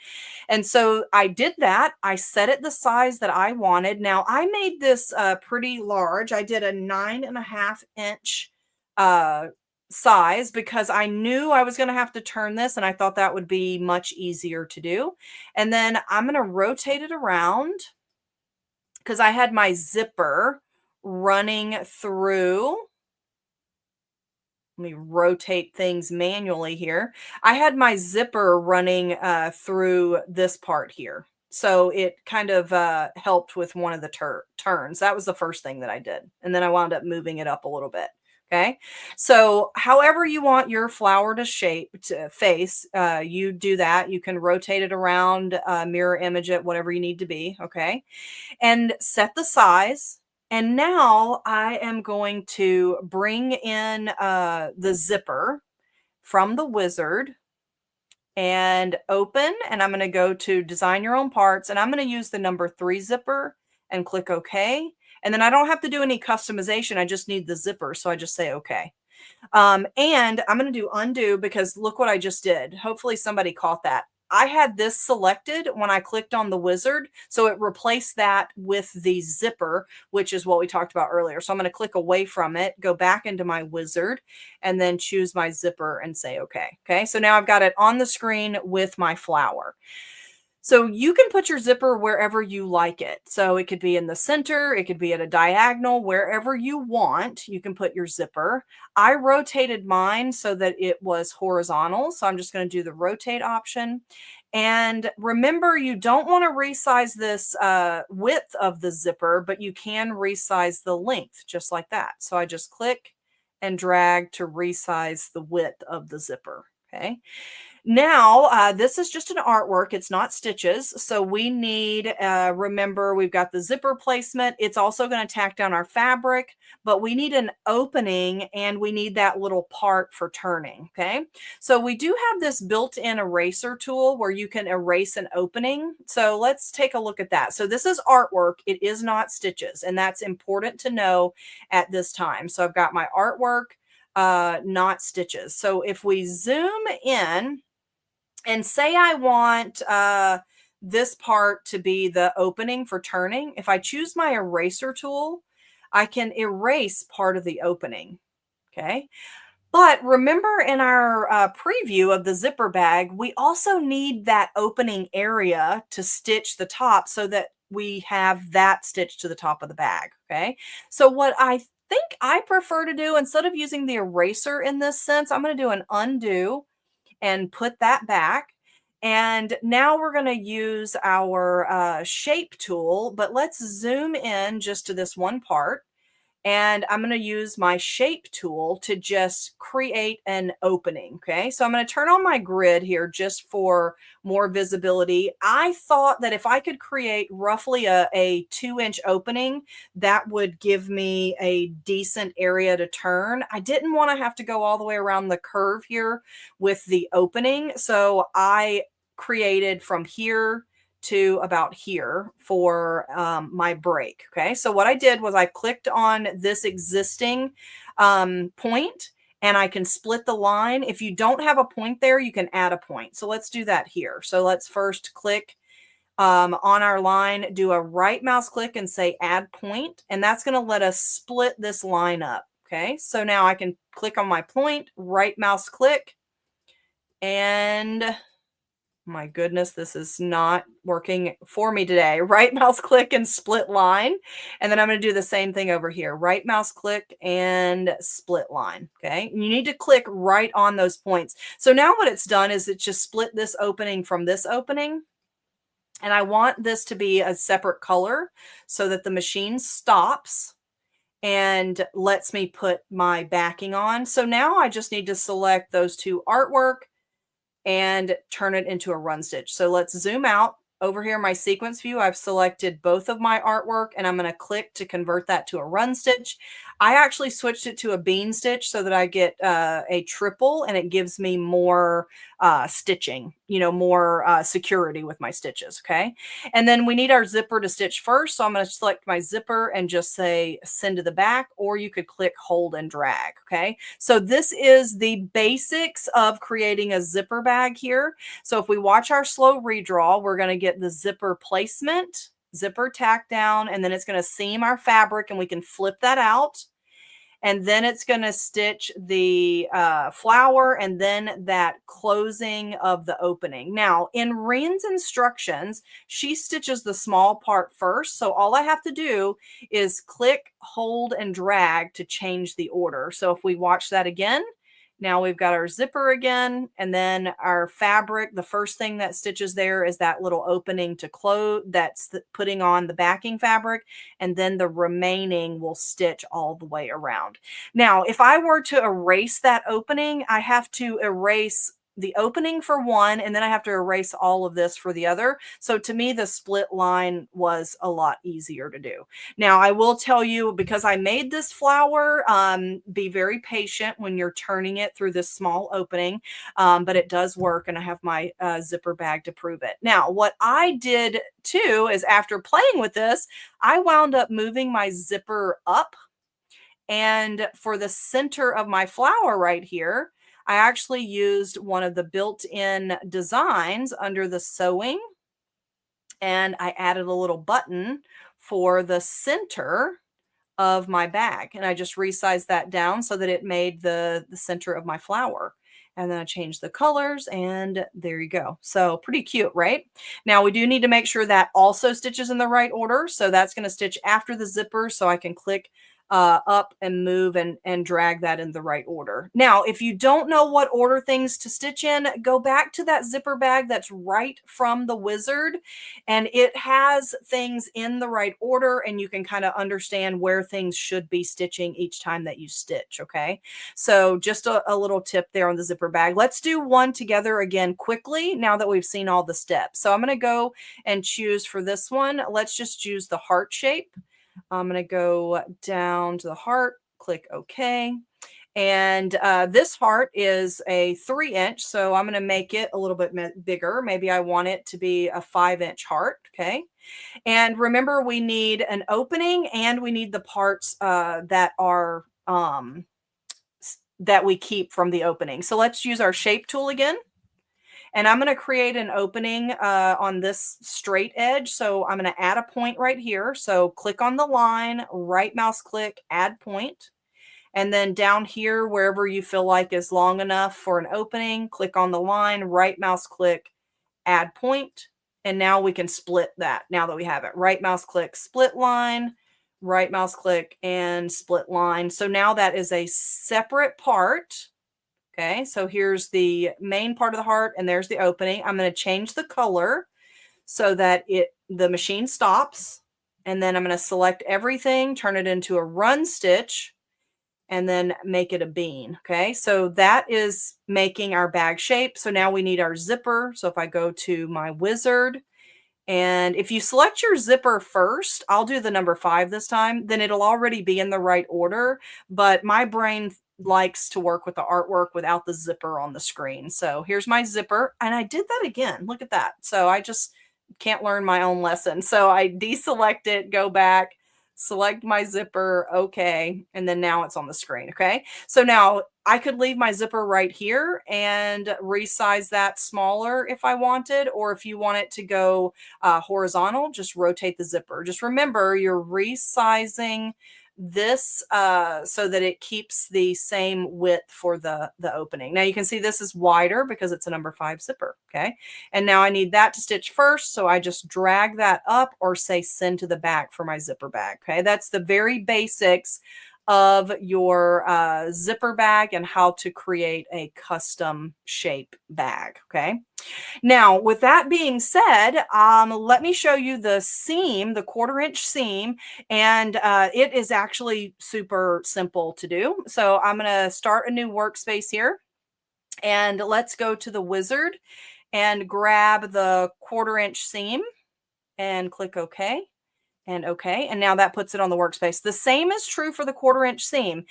And so I did that. I set it the size that I wanted. Now I made this pretty large. I did a 9.5 inch uh, size because I knew I was going to have to turn this and I thought that would be much easier to do. And then I'm going to rotate it around because I had my zipper running through. Let me rotate things manually here. I had my zipper running through this part here. So it kind of helped with one of the turns. That was the first thing that I did. And then I wound up moving it up a little bit. Okay. So however you want your flower to face, you do that. You can rotate it around, mirror image it, whatever you need to be. Okay, and set the size. And now I am going to bring in the zipper from the wizard and open. And I'm going to go to design your own parts. And I'm going to use the number 3 zipper and click OK. And then I don't have to do any customization. I just need the zipper. So I just say OK. And I'm going to do undo because look what I just did. Hopefully somebody caught that. I had this selected when I clicked on the wizard. So it replaced that with the zipper, which is what we talked about earlier. So I'm going to click away from it, go back into my wizard, and then choose my zipper and say, okay. Okay. So now I've got it on the screen with my flower. So you can put your zipper wherever you like it. So it could be in the center, it could be at a diagonal, wherever you want, you can put your zipper. I rotated mine so that it was horizontal. So I'm just going to do the rotate option. And remember, you don't want to resize this width of the zipper, but you can resize the length just like that. So I just click and drag to resize the width of the zipper. Okay. Now, this is just an artwork. It's not stitches. So we need, remember, we've got the zipper placement. It's also going to tack down our fabric, but we need an opening and we need that little part for turning. Okay. So we do have this built-in eraser tool where you can erase an opening. So let's take a look at that. So this is artwork. It is not stitches. And that's important to know at this time. So I've got my artwork, not stitches. So if we zoom in, and say I want this part to be the opening for turning. If I choose my eraser tool, I can erase part of the opening. Okay. But remember in our preview of the zipper bag, we also need that opening area to stitch the top so that we have that stitched to the top of the bag. Okay. So what I think I prefer to do, instead of using the eraser in this sense, I'm going to do an undo and put that back. And now we're going to use our shape tool, but let's zoom in just to this one part. And I'm going to use my shape tool to just create an opening. Okay. So I'm going to turn on my grid here just for more visibility. I thought that if I could create roughly a 2-inch opening, that would give me a decent area to turn. I didn't want to have to go all the way around the curve here with the opening. So I created from here to about here for my break. Okay, so what I did was I clicked on this existing point and I can split the line. If you don't have a point there, you can add a point. So let's do that here. So let's first click on our line, do a right mouse click and say add point, and that's going to let us split this line up. Okay, so now I can click on my point, right mouse click, and my goodness, this is not working for me today. Right mouse click and split line. And then I'm going to do the same thing over here. Right mouse click and split line. Okay. And you need to click right on those points. So now what it's done is it's just split this opening from this opening. And I want this to be a separate color so that the machine stops and lets me put my backing on. So now I just need to select those two artwork and turn it into a run stitch. So let's zoom out. Over here in my sequence view, I've selected both of my artwork and I'm going to click to convert that to a run stitch. I actually switched it to a bean stitch so that I get a triple and it gives me more stitching, more security with my stitches. Okay. And then we need our zipper to stitch first. So I'm going to select my zipper and just say send to the back, or you could click hold and drag. Okay. So this is the basics of creating a zipper bag here. So if we watch our slow redraw, we're going to get the zipper placement, zipper tack down, and then it's going to seam our fabric and we can flip that out. And then it's going to stitch the flower and then that closing of the opening. Now, in Reen's instructions, she stitches the small part first. So all I have to do is click, hold, and drag to change the order. So if we watch that again, now we've got our zipper again, and then our fabric. The first thing that stitches there is that little opening to close, that's putting on the backing fabric, and then the remaining will stitch all the way around. Now, if I were to erase that opening, I have to erase the opening for one, and then I have to erase all of this for the other. So to me, the split line was a lot easier to do. Now, I will tell you, because I made this flower, be very patient when you're turning it through this small opening, but it does work, and I have my zipper bag to prove it. Now, what I did too is after playing with this, I wound up moving my zipper up, and for the center of my flower right here, I actually used one of the built-in designs under the sewing, and I added a little button for the center of my bag, and I just resized that down so that it made the center of my flower. And then I changed the colors, and there you go. So pretty cute, right? Now we do need to make sure that also stitches in the right order. So that's going to stitch after the zipper, so I can click up and move and drag that in the right order. Now, if you don't know what order things to stitch in, go back to that zipper bag that's right from the wizard, and it has things in the right order, and you can kind of understand where things should be stitching each time that you stitch. Okay, so just a little tip there on the zipper bag. Let's do one together again quickly now that we've seen all the steps. So I'm going to go and choose for this one. Let's just choose the heart shape. I'm going to go down to the heart, click OK. And this heart is a 3-inch, so I'm going to make it a little bit bigger. Maybe I want it to be a 5-inch heart. Okay. And remember, we need an opening and we need the parts that are that we keep from the opening. So let's use our shape tool again. And I'm going to create an opening on this straight edge. So I'm going to add a point right here. So click on the line, right mouse click, add point. And then down here, wherever you feel like is long enough for an opening, click on the line, right mouse click, add point. And now we can split that now that we have it. Right mouse click, split line, right mouse click, and split line. So now that is a separate part. Okay, so here's the main part of the heart, and there's the opening. I'm going to change the color so that the machine stops, and then I'm going to select everything, turn it into a run stitch, and then make it a bean. Okay, so that is making our bag shape. So now we need our zipper. So if I go to my wizard, and if you select your zipper first, I'll do the number 5 this time, then it'll already be in the right order. But my brain likes to work with the artwork without the zipper on the screen. So here's my zipper, and I did that again. Look at that. So I just can't learn my own lesson. So I deselect it, go back, select my zipper, okay, and then now it's on the screen, okay? So now I could leave my zipper right here and resize that smaller if I wanted, or if you want it to go horizontal, just rotate the zipper. Just remember you're resizing this so that it keeps the same width for the opening. Now you can see this is wider because it's a number 5 zipper, okay? And now I need that to stitch first, so I just drag that up or say send to the back for my zipper bag, okay? That's the very basics of your zipper bag and how to create a custom shape bag, okay? Now, with that being said, let me show you the seam, the 1/4 inch seam, and it is actually super simple to do. So I'm going to start a new workspace here, and let's go to the wizard and grab the 1/4 inch seam and click OK. And okay, and now that puts it on the workspace. The same is true for the 1/4 inch seam.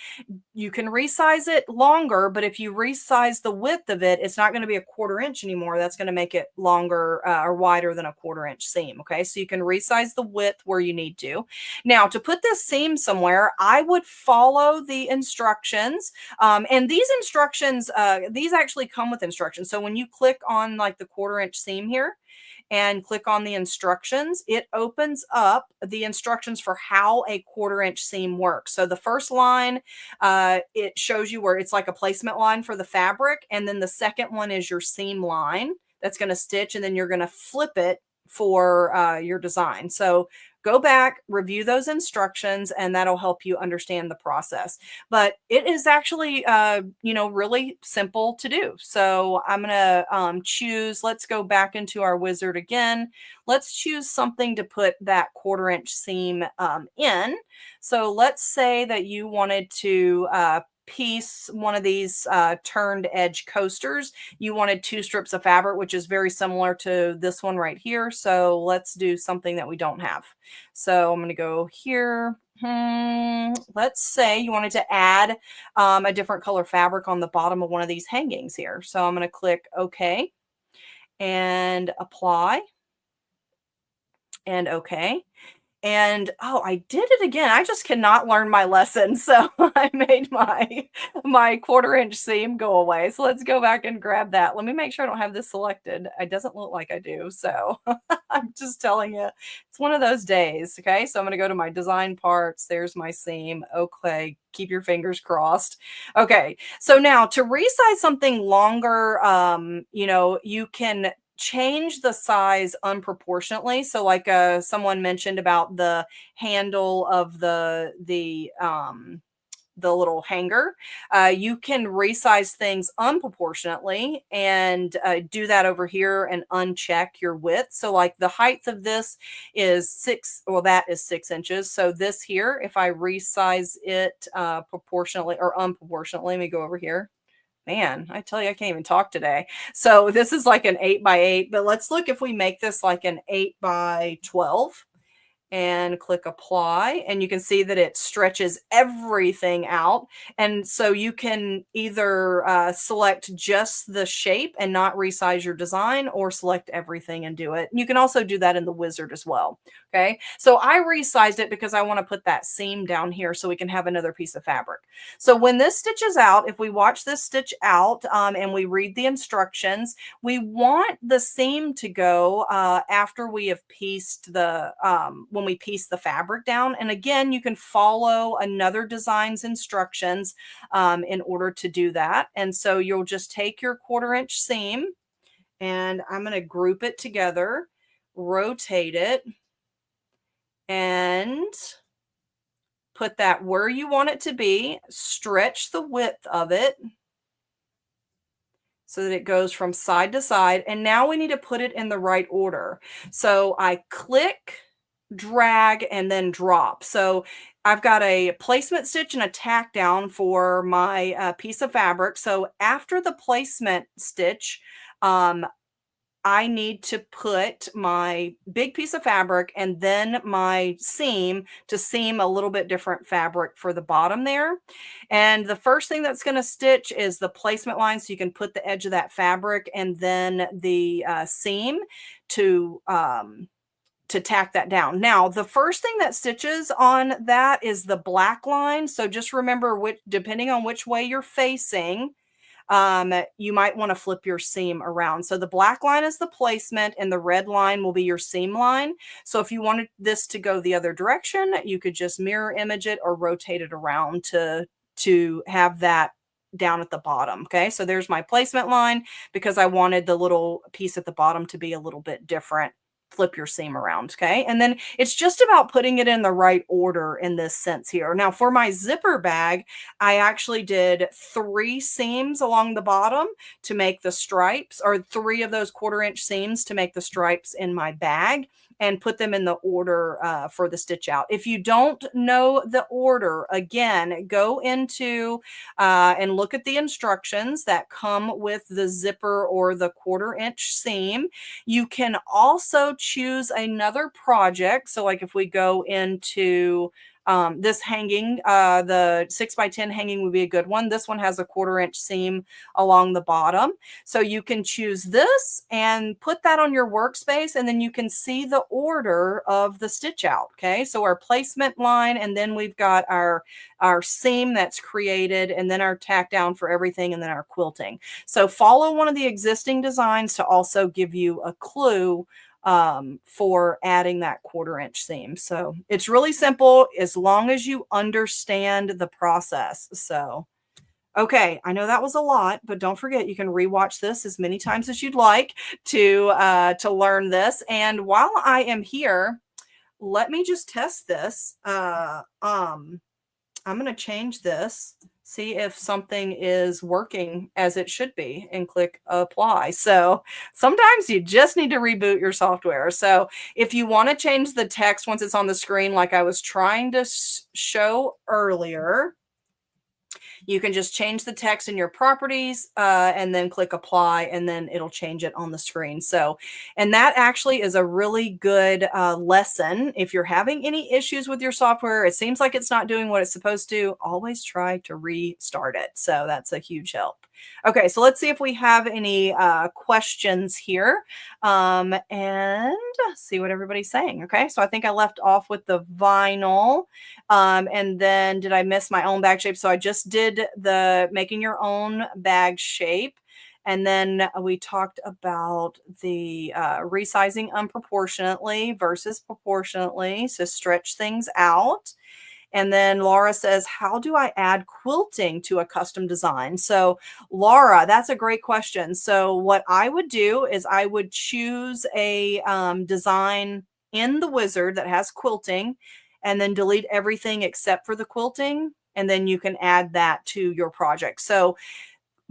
You can resize it longer, but if you resize the width of it, it's not going to be a 1/4 inch anymore. That's going to make it longer or wider than a 1/4 inch seam. Okay, so you can resize the width where you need to. Now, to put this seam somewhere, I would follow the instructions. And these instructions, these actually come with instructions. So when you click on like the 1/4 inch seam here, and click on the instructions, it opens up the instructions for how a 1/4 inch seam works. So the first line, it shows you where it's like a placement line for the fabric. And then the second one is your seam line that's going to stitch, and then you're going to flip it for your design. So go back, review those instructions, and that'll help you understand the process. But it is actually, really simple to do. So I'm going to choose, let's go back into our wizard again. Let's choose something to put that 1/4 inch seam in. So let's say that you wanted to piece one of these turned edge coasters. You wanted 2 strips of fabric, which is very similar to this one right here. So let's do something that we don't have. So I'm going to go here. Let's say you wanted to add a different color fabric on the bottom of one of these hangings here. So I'm going to click OK and apply and OK. And oh, I did it again. I just cannot learn my lesson. So I made my 1/4 inch seam go away. So let's go back and grab that. Let me make sure I don't have this selected. It doesn't look like I do. So I'm just telling you, it's one of those days. Okay. So I'm going to go to my design parts. There's my seam. Okay. Keep your fingers crossed. Okay. So now to resize something longer, you can change the size unproportionately. So like someone mentioned about the handle of the little hanger, you can resize things unproportionately and do that over here and uncheck your width. So like the height of this is 6, well, that is 6 inches. So this here, if I resize it proportionally or unproportionately, let me go over here. Man, I tell you, I can't even talk today. So this is like an 8 by 8, but let's look if we make this like an 8 by 12 and click apply, and you can see that it stretches everything out. And so you can either select just the shape and not resize your design, or select everything and do it. You can also do that in the wizard as well. Okay, so I resized it because I want to put that seam down here so we can have another piece of fabric. So when this stitches out, if we watch this stitch out and we read the instructions, we want the seam to go after we have pieced the when we piece the fabric down. And again, you can follow another design's instructions in order to do that. And so you'll just take your 1/4 inch seam, and I'm going to group it together, rotate it, and put that where you want it to be, stretch the width of it so that it goes from side to side. And now we need to put it in the right order. So I click, drag, and then drop. So I've got a placement stitch and a tack down for my piece of fabric. So after the placement stitch, I need to put my big piece of fabric and then my seam to seam a little bit different fabric for the bottom there. And the first thing that's going to stitch is the placement line. So you can put the edge of that fabric and then the seam to to tack that down. Now, the first thing that stitches on that is the black line. So just remember depending on which way you're facing, you might want to flip your seam around. So the black line is the placement and the red line will be your seam line. So if you wanted this to go the other direction, you could just mirror image it or rotate it around to have that down at the bottom. Okay, so there's my placement line because I wanted the little piece at the bottom to be a little bit different. Flip your seam around. Okay, and then it's just about putting it in the right order in this sense here. Now for my zipper bag, I actually did 3 seams along the bottom to make the stripes, or 3 of those 1/4-inch seams to make the stripes in my bag, and put them in the order for the stitch out. If you don't know the order, again, go into and look at the instructions that come with the zipper or the 1/4-inch seam. You can also choose another project. So like if we go into this hanging, the 6x10 hanging would be a good one. This one has a 1/4-inch seam along the bottom. So you can choose this and put that on your workspace, and then you can see the order of the stitch out. Okay, so our placement line, and then we've got our seam that's created, and then our tack down for everything, and then our quilting. So follow one of the existing designs to also give you a clue for adding that 1/4-inch seam. So it's really simple as long as you understand the process. So, okay, I know that was a lot, but don't forget you can rewatch this as many times as you'd like to learn this. And while I am here, let me just test this. I'm going to change this, see if something is working as it should be, and click apply. So sometimes you just need to reboot your software. So if you want to change the text once it's on the screen, like I was trying to show earlier, you can just change the text in your properties and then click apply, and then it'll change it on the screen. So, and that actually is a really good lesson. If you're having any issues with your software, it seems like it's not doing what it's supposed to, always try to restart it. So that's a huge help. Okay, so let's see if we have any questions here and see what everybody's saying. Okay, so I think I left off with the vinyl. And then did I miss my own bag shape? So I just did the making your own bag shape. And then we talked about the resizing unproportionately versus proportionately. So stretch things out. And then Laura says, how do I add quilting to a custom design? So Laura, that's a great question. So what I would do is I would choose a design in the wizard that has quilting, and then delete everything except for the quilting. And then you can add that to your project. So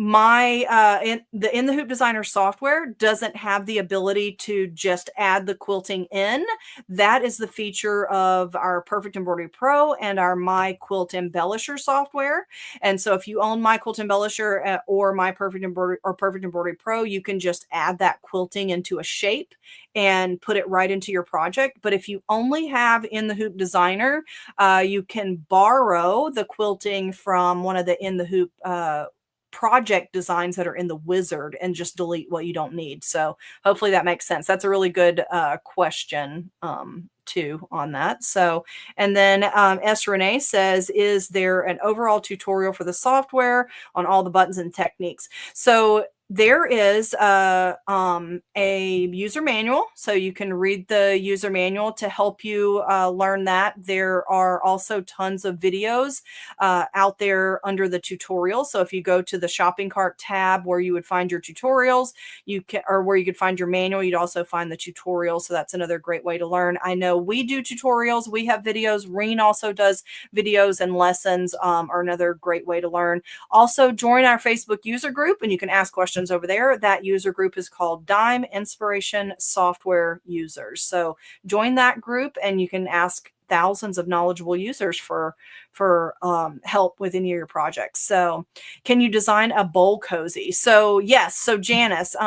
my in the Hoop Designer software doesn't have the ability to just add the quilting in. That is the feature of our Perfect Embroidery Pro and our My Quilt Embellisher software. And so if you own My Quilt Embellisher or My Perfect Embroidery or Perfect Embroidery Pro, you can just add that quilting into a shape and put it right into your project. But if you only have in the Hoop Designer, you can borrow the quilting from one of the in the Hoop project designs that are in the wizard and just delete what you don't need. So hopefully that makes sense. That's a really good question too on that. So, and then S. Renee says, is there an overall tutorial for the software on all the buttons and techniques? So there is a user manual, so you can read the user manual to help you learn that. There are also tons of videos out there under the tutorial. So if you go to the shopping cart tab where you would find your tutorials, you can, or where you could find your manual, you'd also find the tutorial. So that's another great way to learn. I know we do tutorials. We have videos. Reen also does videos, and lessons are another great way to learn. Also join our Facebook user group, and you can ask questions over there. That user group is called Dime Inspiration Software Users. So join that group, and you can ask thousands of knowledgeable users for help with any of your projects. So can you design a bowl cozy? So yes. So Janice,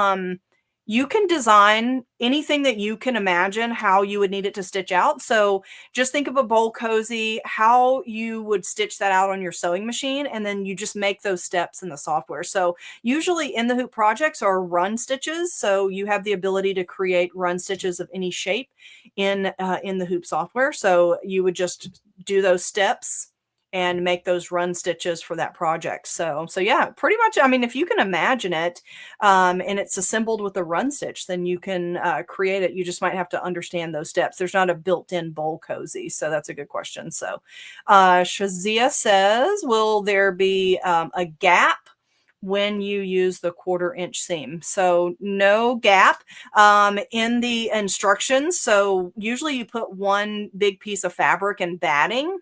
you can design anything that you can imagine how you would need it to stitch out. So just think of a bowl cozy, how you would stitch that out on your sewing machine, and then you just make those steps in the software. So usually in the hoop projects are run stitches. So you have the ability to create run stitches of any shape in the hoop software. So you would just do those steps and make those run stitches for that project. So yeah, pretty much. I mean, if you can imagine it, and it's assembled with a run stitch, then you can create it. You just might have to understand those steps. There's not a built-in bowl cozy, so that's a good question. So, Shazia says, will there be a gap when you use the 1/4 inch seam? So no gap in the instructions. So usually you put one big piece of fabric and batting,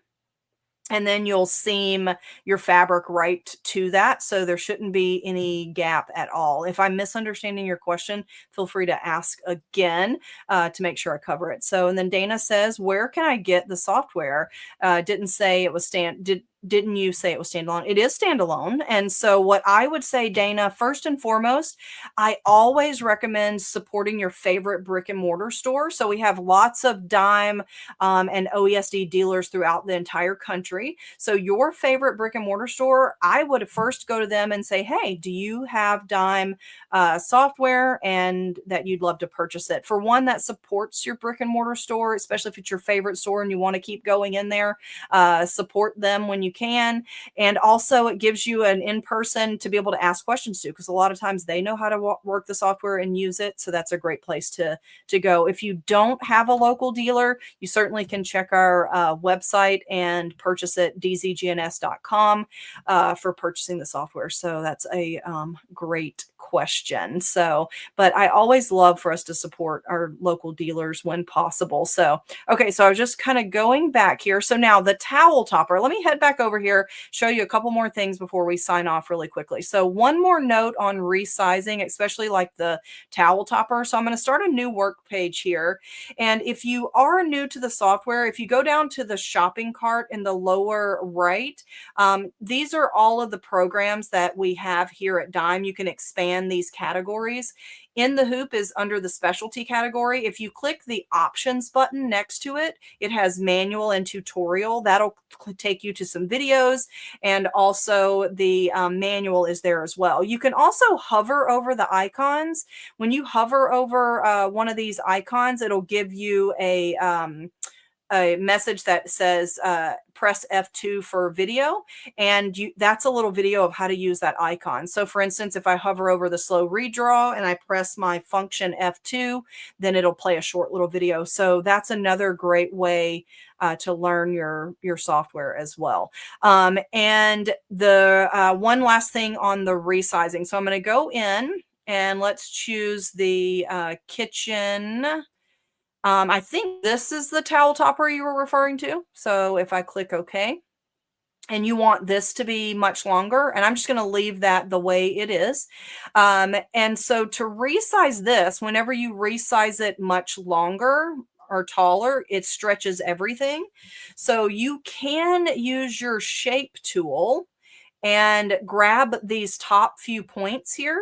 and then you'll seam your fabric right to that. So there shouldn't be any gap at all. If I'm misunderstanding your question, feel free to ask again to make sure I cover it. So, and then Dana says, where can I get the software? Didn't say it was didn't you say it was standalone? It is standalone. And so what I would say, Dana, first and foremost, I always recommend supporting your favorite brick and mortar store. So we have lots of dime and OESD dealers throughout the entire country. So your favorite brick and mortar store, I would first go to them and say, hey, do you have dime software and that you'd love to purchase it? For one, that supports your brick and mortar store, especially if it's your favorite store and you want to keep going in there. Support them when you can. And also it gives you an in-person to be able to ask questions to, because a lot of times they know how to work the software and use it. So that's a great place to go. If you don't have a local dealer, you certainly can check our website and purchase it, dzgns.com, for purchasing the software. So that's a great question. So, but I always love for us to support our local dealers when possible. So, okay, so I was just kind of going back here. So now the towel topper, let me head back over here, show you a couple more things before we sign off really quickly. So one more note on resizing, especially like the towel topper. So I'm going to start a new work page here. And if you are new to the software, if you go down to the shopping cart in the lower right, these are all of the programs that we have here at Dime. You can expand these categories. In the hoop is under the specialty category. If you click the options button next to it, it has manual and tutorial. That'll take you to some videos, and also the manual is there as well. You can also hover over the icons. When you hover over one of these icons, it'll give you a message that says press F2 for video, and that's a little video of how to use that icon. So for instance, if I hover over the slow redraw and I press my function F2, then it'll play a short little video. So that's another great way to learn your software as well. And the one last thing on the resizing. So I'm going to go in and let's choose the kitchen. I think this is the towel topper you were referring to. So if I click OK, and you want this to be much longer, and I'm just going to leave that the way it is. And so to resize this, whenever you resize it much longer or taller, it stretches everything. So you can use your shape tool and grab these top few points here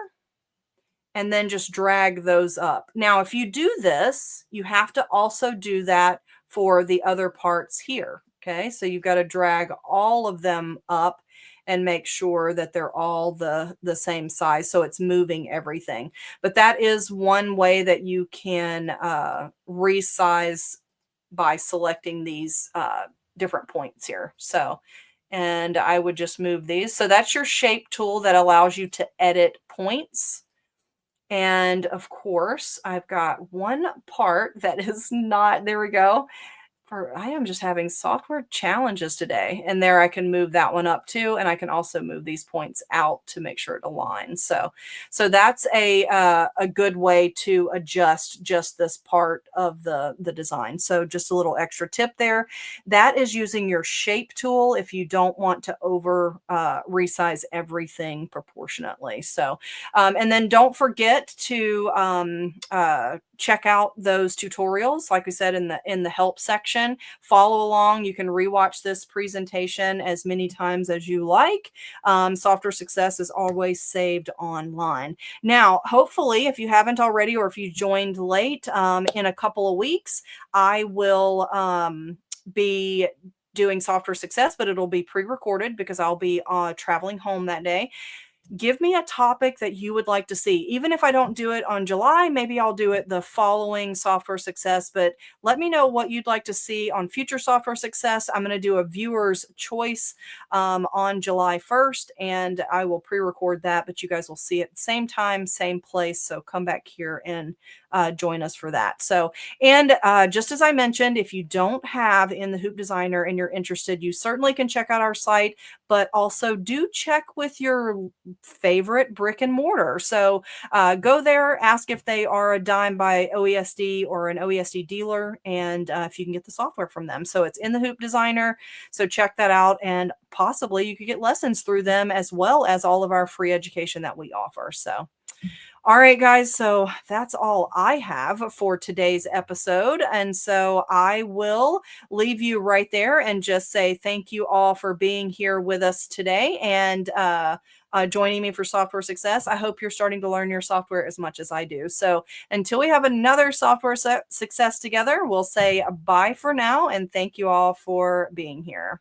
and then just drag those up. Now, if you do this, you have to also do that for the other parts here. Okay, so you've got to drag all of them up and make sure that they're all the same size, so it's moving everything. But that is one way that you can resize by selecting these different points here. So, and I would just move these. So that's your shape tool that allows you to edit points. And of course, I've got one part that is not, there we go. I am just having software challenges today. And there I can move that one up too. And I can also move these points out to make sure it aligns. So that's a good way to adjust just this part of the design. So just a little extra tip there. That is using your shape tool if you don't want to over resize everything proportionately. So, and then don't forget to check out those tutorials, like we said in the help section. presentation. Follow along. You can rewatch this presentation as many times as you like. Software Success is always saved online. Now, hopefully, if you haven't already, or if you joined late, in a couple of weeks, I will be doing Software Success, but it'll be pre-recorded because I'll be traveling home that day. Give me a topic that you would like to see. Even if I don't do it on July, maybe I'll do it the following Software Success, but let me know what you'd like to see on future Software Success. I'm going to do a viewer's choice on July 1st, and I will pre-record that, but you guys will see it at the same time, same place. So come back here and join us for that. So, and just as I mentioned, if you don't have in the Hoop Designer and you're interested, you certainly can check out our site, but also do check with your favorite brick and mortar. So go there, ask if they are a dime by OESD or an OESD dealer, and if you can get the software from them. So it's in the Hoop Designer. So check that out, and possibly you could get lessons through them as well as all of our free education that we offer. So all right, guys. So that's all I have for today's episode. And so I will leave you right there and just say thank you all for being here with us today and joining me for Software Success. I hope you're starting to learn your software as much as I do. So until we have another Software Success together, we'll say bye for now. And thank you all for being here.